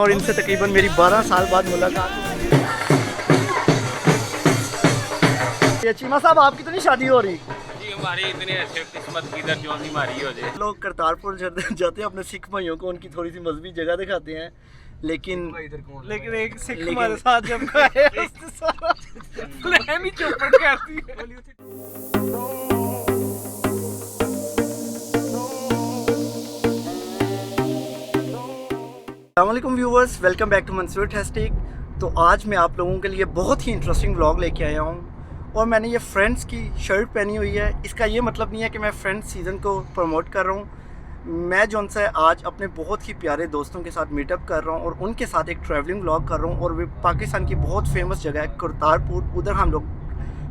और इनसे तकरीबन मेरी 12 साल बाद मुलाकात। ये चीमा साहब, आपकी तो नहीं शादी हो रही? जी हमारी इतनी अच्छी किस्मत की जो हमारी हो जाए। लोग करतारपुर जाते हैं अपने सिख भाइयों को उनकी थोड़ी सी मजहबी जगह दिखाते हैं, लेकिन एक सिख हमारे साथ जब गए उसने सारा प्लान ही चौपट कर दिया। अस्सलामुअलैकुम viewers, welcome back to Mansoor Tastic. तो आज मैं आप लोगों के लिए बहुत ही इंटरेस्टिंग व्लॉग लेके आया हूँ और मैंने ये फ्रेंड्स की शर्ट पहनी हुई है। इसका ये मतलब नहीं है कि मैं फ्रेंड्स सीज़न को प्रमोट कर रहा हूँ। मैं जो उनसे आज अपने बहुत ही प्यारे दोस्तों के साथ मीटअप कर रहा हूँ और उनके साथ एक ट्रैवलिंग व्लॉग कर रहा हूँ। और वे पाकिस्तान की बहुत फेमस जगह है करतारपुर, उधर हम लोग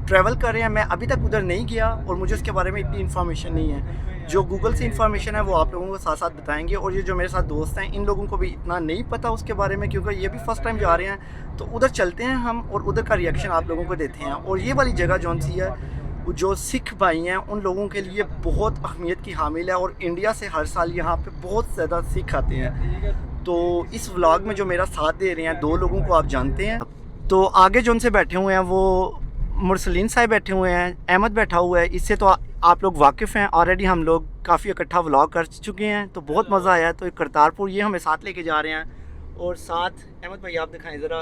ट्रैवल कर रहे हैं। मैं अभी तक उधर नहीं गया और मुझे उसके बारे में इतनी इन्फॉर्मेशन नहीं है। जो गूगल से इन्फॉर्मेशन है वो आप लोगों को साथ साथ बताएंगे। और ये जो मेरे साथ दोस्त हैं, इन लोगों को भी इतना नहीं पता उसके बारे में, क्योंकि ये भी फ़र्स्ट टाइम जा रहे हैं। तो उधर चलते हैं हम और उधर का रिएक्शन आप लोगों को देते हैं। और ये वाली जगह जौन सी है, जो सिख भाई हैं उन लोगों के लिए बहुत अहमियत की हामिल है। और इंडिया से हर साल यहाँ पे बहुत ज़्यादा सिख आते हैं। तो इस व्लॉग में जो मेरा साथ दे रहे हैं, दो लोगों को आप जानते हैं। तो आगे जो उनसे बैठे हुए हैं वो मुरसलीन साहब बैठे हुए हैं, अहमद बैठा हुआ है। इससे तो आप लोग वाकिफ़ हैं, ऑलरेडी हम लोग काफ़ी इकट्ठा व्लॉग कर चुके हैं, तो बहुत मज़ा आया। तो करतारपुर ये हमें साथ लेके जा रहे हैं। और साथ अहमद भाई आप दिखाएं ज़रा।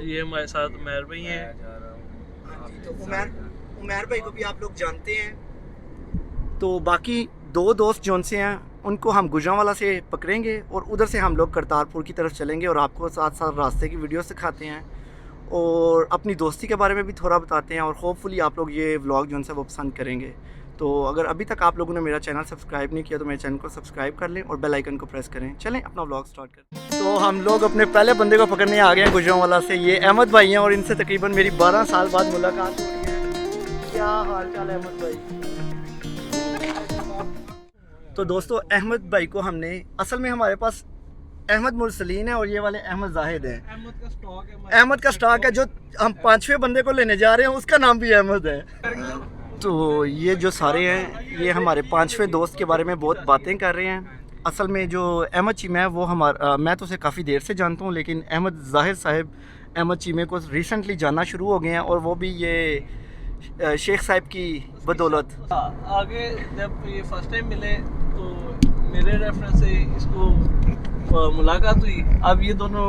ये हमारे साथ उमर भाई हैं। तो उमर भाई को भी आप लोग जानते हैं। तो बाकी दो दोस्त जौन से हैं उनको हम गुजरांवाला से पकड़ेंगे और उधर से हम लोग करतारपुर की तरफ चलेंगे और आपको साथ साथ रास्ते की वीडियो दिखाते हैं और अपनी दोस्ती के बारे में भी थोड़ा बताते हैं। और होपफुली आप लोग ये व्लॉग जो है वो पसंद करेंगे। तो अगर अभी तक आप लोगों ने मेरा चैनल सब्सक्राइब नहीं किया तो मेरे चैनल को सब्सक्राइब कर लें और बेल आइकन को प्रेस करें। चलें अपना व्लॉग स्टार्ट करें। तो हम लोग अपने पहले बंदे को पकड़ने आ गए हैं गुजरांवाला से। ये अहमद भाई हैं और इनसे तकरीबन मेरी 12 साल बाद मुलाकात हो रही है। क्या हाल चाल है अहमद भाई? तो दोस्तों, अहमद भाई को हमने, असल में हमारे पास अहमद मुरसलीन है और ये वाले अहमद जाहिद हैं। अहमद का स्टॉक है। जो हम 5वें बंदे को लेने जा रहे हैं उसका नाम भी अहमद है। तो ये जो सारे हैं ये हमारे 5वें दोस्त के बारे में बहुत बातें कर रहे हैं। असल में जो अहमद चीमा है वो हमारा, मैं तो उसे काफ़ी देर से जानता हूँ, लेकिन अहमद जाहिद साहब अहमद चीमे को रिसेंटली जानना शुरू हो गए हैं और वो भी ये शेख साहब की बदौलत। आगे जब ये फर्स्ट टाइम मिले तो मेरे रेफरेंस से इसको मुलाकात हुई। अब ये दोनों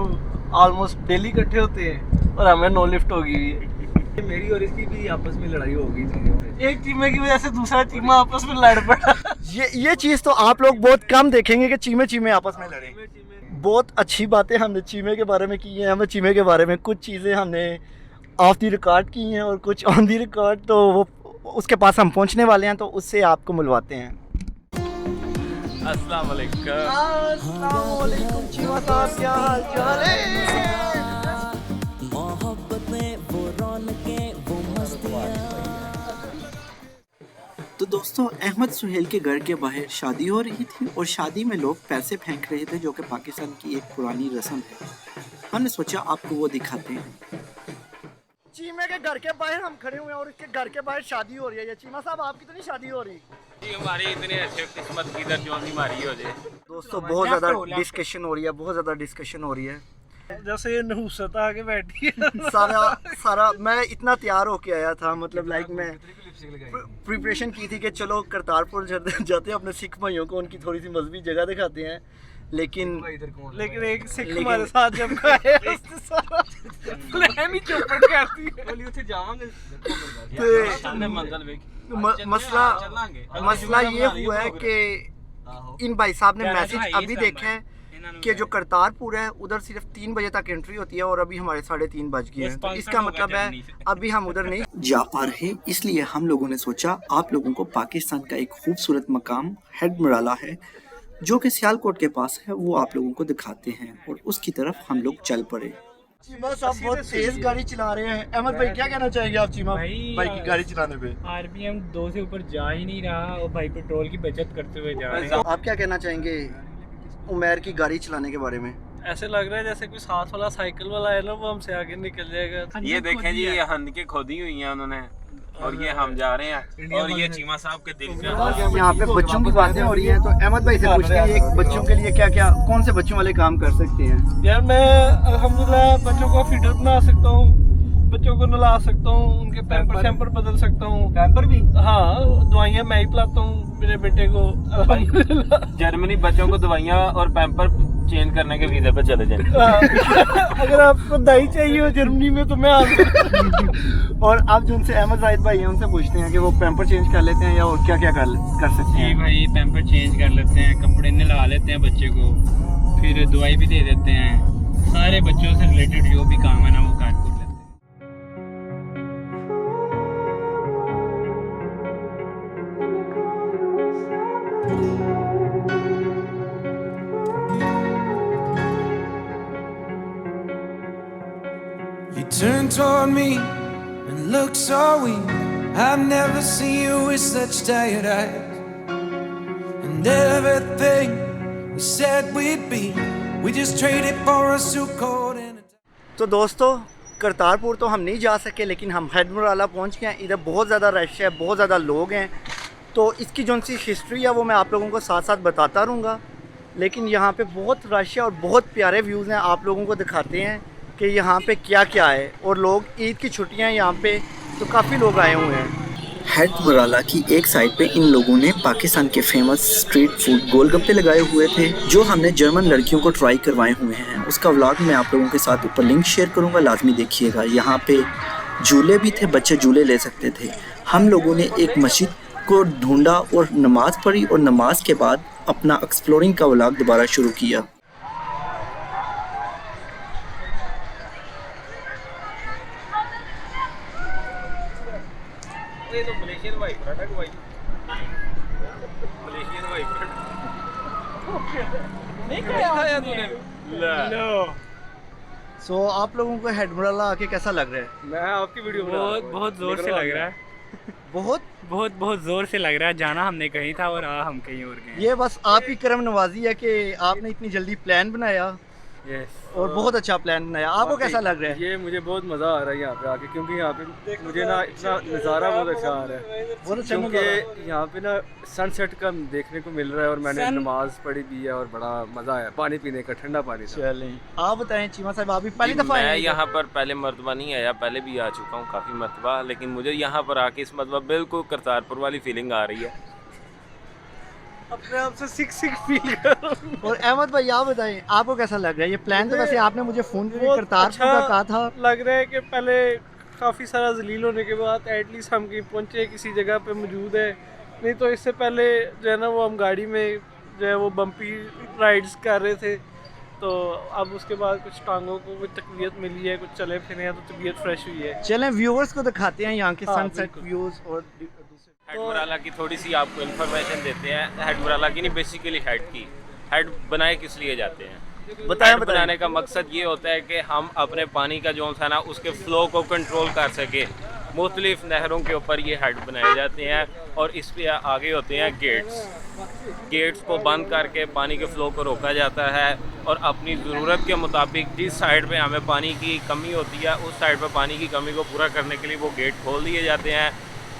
ऑलमोस्ट डेली इकट्ठे होते हैं और हमें नो लिफ्ट हो गई है। मेरी और इसकी भी आपस में लड़ाई हो गई थी। एक चीमे की वजह से दूसरा चीमा आपस में लड़ पड़ा। ये चीज़ तो आप लोग बहुत कम देखेंगे कि चीमे चीमे आपस में लड़े। बहुत अच्छी बातें हमने चीमे के बारे में की हैं। हमें चीमे के बारे में कुछ चीज़ें हमने ऑफ दी रिकॉर्ड की हैं और कुछ ऑन दी रिकॉर्ड। तो वो उसके पास हम पहुंचने वाले हैं, तो उससे आपको मिलवाते हैं। अस्सलाम वालेकुम। अस्सलाम वालेकुम चीमा साहब, क्या हाल चाल है? तो दोस्तों, अहमद सुहेल के घर के बाहर शादी हो रही थी और शादी में लोग पैसे फेंक रहे थे, जो कि पाकिस्तान की एक पुरानी रस्म है। हमने सोचा आपको वो दिखाते हैं। चीमे के घर के बाहर हम खड़े हुए हैं और इसके घर के बाहर शादी हो रही है। चीमा साहब, आपकी तो नहीं शादी हो रही? जी हमारी इतनी अच्छी किस्मत की जो हमारी हो जाए। दोस्तों, बहुत ज़्यादा डिस्कशन हो रही है, बहुत ज़्यादा डिस्कशन हो रही है। जैसे ये नहुसत आके बैठी है। सारा मैं इतना तैयार होके आया था, मतलब लाइक मैं प्रिपरेशन की थी कि चलो करतारपुर जाते हैं अपने सिख भाइयों को उनकी थोड़ी सी मजहबी जगह दिखाते हैं, लेकिन एक सिख हमारे साथ जब गए उसने सारा प्लान ही चौपट कर दिया। मसला ये हुआ है कि इन भाई साहब ने मैसेज अभी देखा है कि जो करतारपुर है उधर सिर्फ 3 बजे तक एंट्री होती है और अभी हमारे 3:30 बज गए हैं। तो इसका मतलब है अभी हम उधर नहीं जा पा रहे। इसलिए हम लोगों ने सोचा आप लोगों को पाकिस्तान का एक खूबसूरत मकाम हेडमराला है, जो कि सियालकोट के पास है, वो आप लोगों को दिखाते हैं और उसकी तरफ हम लोग चल पड़े। चीमा साहब बहुत तेज गाड़ी चला रहे हैं। अहमद भाई, क्या कहना चाहेंगे आप चीमा भाई की गाड़ी चलाने पे? RPM 2 से ऊपर जा ही नहीं रहा और भाई पेट्रोल की बचत करते हुए जा रहे हैं। आप क्या कहना चाहेंगे उमर की गाड़ी चलाने के बारे में? ऐसे लग रहा है जैसे कोई साथ वाला साइकिल वाला है ना, वो हमसे आगे निकल जाएगा। ये देखें जी, ये हंदके खोदी हुई हैं उन्होंने, और ये हम जा रहे हैं, और ये चीमा साहब के दिल का। यहाँ पे बच्चों की बातें हो रही हैं, तो अहमद भाई से पूछते हैं एक बच्चों के लिए क्या क्या, कौन से बच्चों वाले काम कर सकते हैं? यार मैं अल्हम्दुलिल्लाह बच्चों को फीडर बना सकता हूँ, बच्चों को नहला सकता हूँ, उनके पैम्पर शैम्पर बदल सकता हूँ। पैम्पर भी? हाँ, दवाइयाँ मैं ही पिलाता हूँ मेरे बेटे को अल्हम्दुलिल्लाह। जर्मनी बच्चों को दवाइयाँ और पैम्पर चेंज करने के वीज़े पे चले जाए। अगर आपको दवाई चाहिए हो जर्मनी में तो मैं आ सकता। और आप जो उनसे अहमद जाहिद भाई हैं उनसे पूछते हैं कि वो पैम्पर चेंज कर लेते हैं या और क्या क्या कर सकते जी हैं? भाई पैम्पर चेंज कर लेते हैं, कपड़े नहला लेते हैं बच्चे को, फिर दवाई भी दे देते हैं, सारे बच्चों से रिलेटेड जो भी काम है ना वो कर लेते हैं। You turned toward me and looked so weak. I've never seen you with such tired eyes. And everything we said we'd be, we just traded for a suit coat and a तो दोस्तों, करतारपुर तो हम नहीं जा सके, लेकिन हम हैदमुराला पहुंच गए हैं। इधर बहुत ज़्यादा रश है, बहुत ज़्यादा लोग हैं, तो इसकी जो सी हिस्ट्री है वो मैं आप लोगों को साथ साथ बताता रहूँगा। लेकिन यहाँ पे बहुत रश है और बहुत प्यारे व्यूज़ हैं, आप लोगों को दिखाते हैं कि यहाँ पे क्या क्या है। और लोग ईद की छुट्टियाँ यहाँ पे तो काफ़ी लोग आए हुए हैं। हैदमुराला की एक साइड पे इन लोगों ने पाकिस्तान के फेमस स्ट्रीट फूड गोलगप्पे लगाए हुए थे, जो हमने जर्मन लड़कियों को ट्राई करवाए हुए हैं। उसका व्लॉग मैं आप लोगों के साथ ऊपर लिंक शेयर करूँगा, लाजमी देखिएगा। यहाँ पे झूले भी थे, बच्चे झूले ले सकते थे। हम लोगों ने एक मस्जिद को ढूंढा और नमाज़ पढ़ी, और नमाज के बाद अपना एक्सप्लोरिंग का व्लॉग दोबारा शुरू किया। ये तो मलेशियन वाइब्रेट है भाई, मलेशियन वाइब्रेट नहीं खाया तूने? सो आप लोगों को हैदमुराला आके कैसा लग रहा है? मैं आपकी वीडियो बहुत बहुत जोर से लग रहा है, बहुत जोर से लग रहा है। जाना हमने कहीं था और हम कहीं और गए। ये बस आप ही करम नवाजी है कि आपने इतनी जल्दी प्लान बनाया, यस, और बहुत अच्छा प्लान बनाया। आपको कैसा लग रहा है? ये मुझे बहुत मज़ा आ रहा है यहाँ पे आके, क्योंकि यहाँ पे मुझे ना इतना नज़ारा बहुत अच्छा आ रहा है, बहुत अच्छा क्योंकि यहाँ पे ना सनसेट का देखने को मिल रहा है, और मैंने नमाज पढ़ी भी है और बड़ा मज़ा आया पानी पीने का, ठंडा पानी था। चलें, आप बताएं चीमा साहब, आप भी पहली दफ़ा मैं आए हैं? यहाँ पर पहले मरतबा नहीं आया, पहले भी आ चुका हूँ काफ़ी मरतबा, लेकिन मुझे यहाँ पर आके इस मरतबा बिल्कुल करतारपुर वाली फीलिंग आ रही है। अपने आप से सिक फील कर रहा हूँ। और अहमद भाई आप बताएं, आपको कैसा लग रहा है? ये प्लान तो वैसे आपने मुझे फ़ोन पे बहुत करतारपुर अच्छा का कहा था। लग रहा है कि पहले काफ़ी सारा जलील होने के बाद एटलीस्ट हम कहीं पहुँचे, किसी जगह पे मौजूद है। नहीं तो इससे पहले जो है ना वो हम गाड़ी में जो है वो बम्पी राइड्स कर रहे थे, तो अब उसके बाद कुछ टांगों को कुछ तकवीत मिली है, कुछ चले फिरे हैं तो तबीयत फ्रेश हुई है। चलें व्यूअर्स को दिखाते हैं यहाँ के हाँ, सनसेट बिल्कुल। व्यूज़ और हैदमुराला की थोड़ी सी आपको इन्फॉर्मेशन देते हैं। हैदमुराला की नहीं, बेसिकली हेड की। हेड बनाए किस लिए जाते हैं? बताएं हेड बनाने का मकसद ये होता है कि हम अपने पानी का जो है ना उसके फ़्लो को कंट्रोल कर सके। मुख्तलिफ नहरों के ऊपर ये हेड बनाए जाते हैं, और इस पे आगे होते हैं गेट्स को बंद करके पानी के फ़्लो को रोका जाता है, और अपनी ज़रूरत के मुताबिक जिस साइड पे हमें पानी की कमी होती है उस साइड पे पानी की कमी को पूरा करने के लिए वो गेट खोल दिए जाते हैं,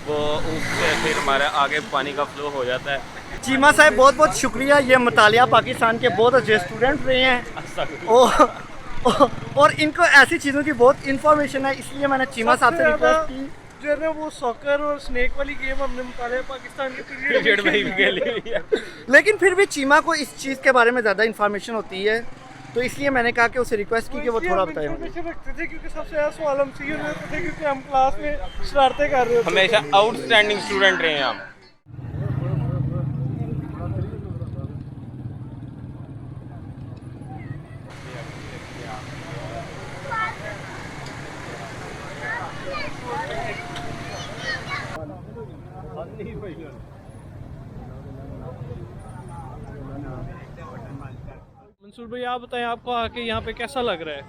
वो उससे फिर हमारा आगे पानी का फ़्लो हो जाता है। चीमा साहब बहुत बहुत शुक्रिया, ये मुतालिया पाकिस्तान के बहुत अच्छे स्टूडेंट रहे हैं, और इनको ऐसी चीज़ों की बहुत इन्फॉर्मेशन है, इसलिए मैंने चीमा साहब से रिक्वेस्ट की। जो है ना वो सॉकर और स्नेक वाली गेम हमने मुतालिया पाकिस्तान के क्रिकेट में भी खेली। लेकिन फिर भी चीमा को इस चीज़ के बारे में ज़्यादा इन्फॉर्मेशन होती है, तो इसलिए मैंने कहा कि उसे रिक्वेस्ट की कि वो थोड़ा बताए मुझे। इन्फॉर्मेशन रखते थे क्योंकि सबसे ज़्यादा सवाल हमसे ही होते थे, क्योंकि हम क्लास में शरारतें कर रहे होते थे। हमेशा आउटस्टैंडिंग स्टूडेंट रहे हैं हम। मंसूर भाई आप बताएं, आपको आके यहाँ पे कैसा लग रहा है?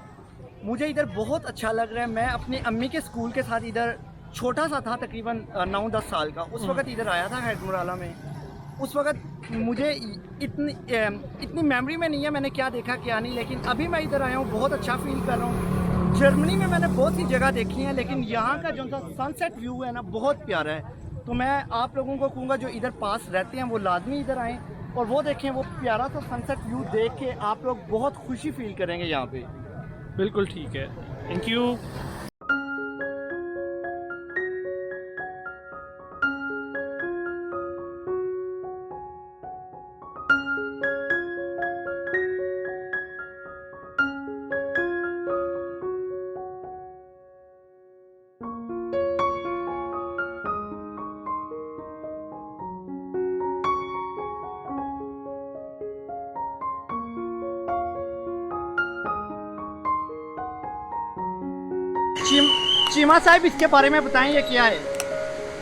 मुझे इधर बहुत अच्छा लग रहा है। मैं अपनी अम्मी के स्कूल के साथ इधर छोटा सा था, तकरीबन 9-10 साल का, उस वक्त इधर आया था हैदमुराला में। उस वक्त मुझे इतनी मेमोरी में नहीं है मैंने क्या देखा क्या नहीं, लेकिन अभी मैं इधर आया हूँ, बहुत अच्छा फील कर रहा हूँ। जर्मनी में मैंने बहुत सी जगह देखी है, लेकिन यहाँ का जो सा सनसेट व्यू है ना बहुत प्यारा है। तो मैं आप लोगों को कहूँगा जो इधर पास रहते हैं वो लाजमी इधर आएँ और वो देखें, वो प्यारा सा सनसेट व्यू देख के आप लोग बहुत खुशी फील करेंगे यहाँ पे। बिल्कुल ठीक है, थैंक यू। चीमा साहब इसके बारे में बताएं, ये क्या है?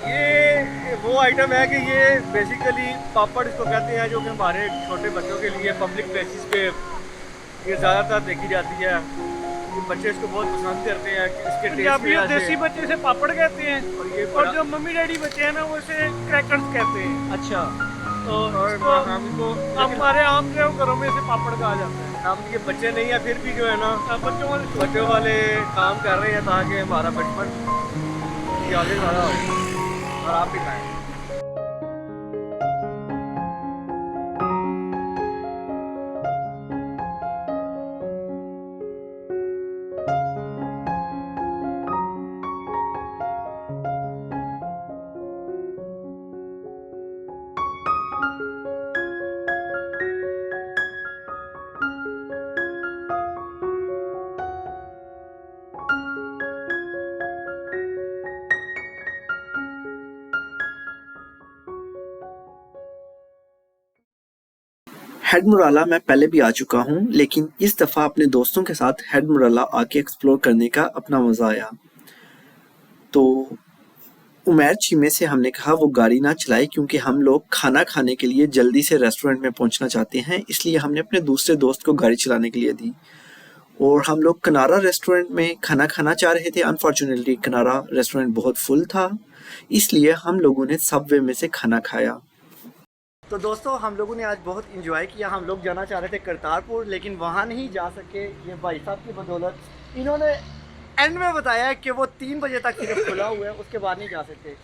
ये वो आइटम है कि ये बेसिकली पापड़ इसको कहते हैं, जो कि हमारे छोटे बच्चों के लिए पब्लिक प्लेसेस पे ये ज़्यादातर देखी जाती है। ये बच्चे इसको बहुत पसंद करते हैं कि इसके टेस्ट में देसी बच्चे से पापड़ कहते हैं और और जो मम्मी डैडी बच्चे हैं ना वो इसे क्रैकर्स कहते हैं। अच्छा, तो और इसको हमको हमारे आम जो घरों में से पापड़ कहा जाता है। हम ये बच्चे नहीं है, फिर भी जो है ना बच्चों वाले काम कर रहे हैं ताकि हमारा बचपन आगे ज़्यादा हो और आप भी खाएँ। हेड मुराला मैं पहले भी आ चुका हूँ, लेकिन इस दफ़ा अपने दोस्तों के साथ हेड मुराला आके एक्सप्लोर करने का अपना मज़ा आया। तो उमैर चीमे से हमने कहा वो गाड़ी ना चलाए, क्योंकि हम लोग खाना खाने के लिए जल्दी से रेस्टोरेंट में पहुँचना चाहते हैं, इसलिए हमने अपने दूसरे दोस्त को गाड़ी चलाने के लिए दी और हम लोग कनारा रेस्टोरेंट में खाना खाना चाह रहे थे। अनफॉर्चुनेटली कनारा रेस्टोरेंट बहुत फुल था, इसलिए हम लोगों ने सबवे में से खाना खाया। तो दोस्तों हम लोगों ने आज बहुत इंजॉय किया। हम लोग जाना चाह रहे थे करतारपुर, लेकिन वहाँ नहीं जा सके। ये भाई साहब की बदौलत इन्होंने एंड में बताया कि वो 3 बजे तक सिर्फ खुला हुआ है, उसके बाद नहीं जा सकते।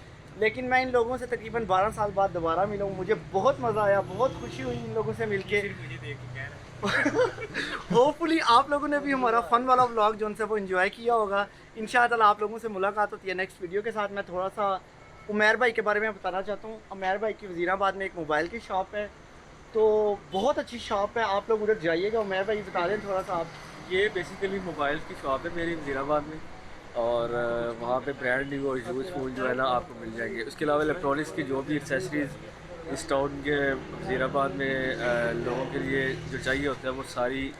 लेकिन मैं इन लोगों से तकरीबन 12 साल बाद दोबारा मिला हूँ, मुझे बहुत मज़ा आया, बहुत खुशी हुई इन लोगों से मिलके। होपफुली आप लोगों ने भी हमारा फ़न वाला व्लॉग जो उनसे वो इन्जॉय किया होगा। इंशाअल्लाह आप लोगों से मुलाकात होती है नेक्स्ट वीडियो के साथ। मैं थोड़ा सा उमैर भाई के बारे में बताना चाहता हूँ। उमैर भाई की वज़ीराबाद में एक मोबाइल की शॉप है, तो बहुत अच्छी शॉप है, आप लोग उधर जाइएगा। उमैर भाई बता दें थोड़ा सा आप। ये बेसिकली मोबाइल की शॉप है मेरी वज़ीराबाद में, और वहाँ पे ब्रांड न्यू और यूज़ फ़ोन जो है ना आपको मिल जाएंगे। उसके अलावा इलेक्ट्रॉनिक्स की जो भी एक्सेसरीज़ इस टाउन के वज़ीराबाद में लोगों के लिए जो चाहिए होता है वो सारी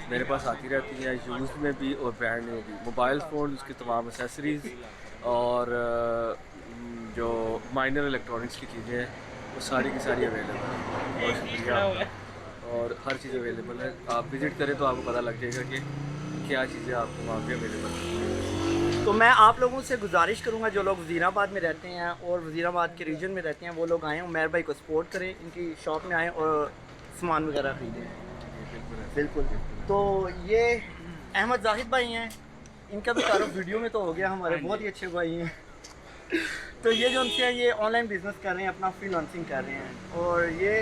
मेरे पास आती रहती हैं, यूज़ में भी और ब्रांड में भी। मोबाइल फ़ोन, उसकी तमाम एक्सेसरीज़ और जो माइनर इलेक्ट्रॉनिक्स की चीज़ें हैं वो सारी की सारी अवेलेबल है। बहुत शुक्रिया, और हर चीज़ अवेलेबल है। आप विज़िट करें तो आपको पता लग जाएगा कि क्या चीज़ें आपको वहाँ पे अवेलेबल हैं। तो मैं आप लोगों से गुजारिश करूँगा जो लोग वज़ीराबाद में रहते हैं और वज़ीराबाद के रीजन में रहते हैं, वो लोग आएँ, उमैर भाई को सपोर्ट करें, इनकी शॉप में आएँ और सामान वगैरह ख़रीदें। बिल्कुल। तो ये अहमद जाहिद भाई हैं, इनका भी तारुफ वीडियो में तो हो गया हमारे, बहुत ही अच्छे भाई हैं। तो ये जो उनसे ये ऑनलाइन बिज़नेस कर रहे हैं, अपना फ्रीलांसिंग कर रहे हैं। और ये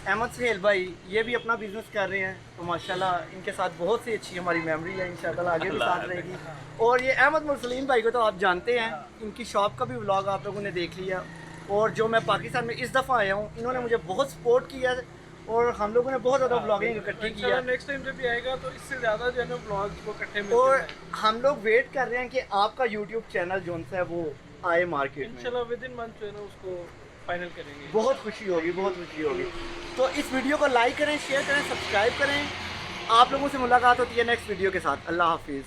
अहमद सहेल भाई, ये भी अपना बिज़नेस कर रहे हैं। तो माशाल्लाह इनके साथ बहुत सी अच्छी हमारी मेमोरी है, इंशाल्लाह आगे भी साथ रहेगी। और ये अहमद मुरसलीन भाई को तो आप जानते हैं, इनकी शॉप का भी व्लॉग आप लोगों ने देख लिया। और जो मैं पाकिस्तान में इस दफ़ा आया हूँ, इन्होंने मुझे बहुत सपोर्ट किया और हम लोगों ने बहुत ज़्यादा व्लॉगिंग इकट्ठी किया। नेक्स्ट टाइम जब भी आएगा तो इससे ज़्यादा जो है ना व्लॉग्स को इकट्ठे मिलते और हैं। हम लोग वेट कर रहे हैं कि आपका यूट्यूब चैनल जो है वो आए मार्केट में। इंशाल्लाह विद इन मंथ जो है ना उसको फाइनल करेंगे। बहुत खुशी होगी, बहुत खुशी होगी। तो इस वीडियो को लाइक करें, शेयर करें, सब्सक्राइब करें। आप लोगों से मुलाकात होती है नेक्स्ट वीडियो के साथ। अल्लाह हाफिज़।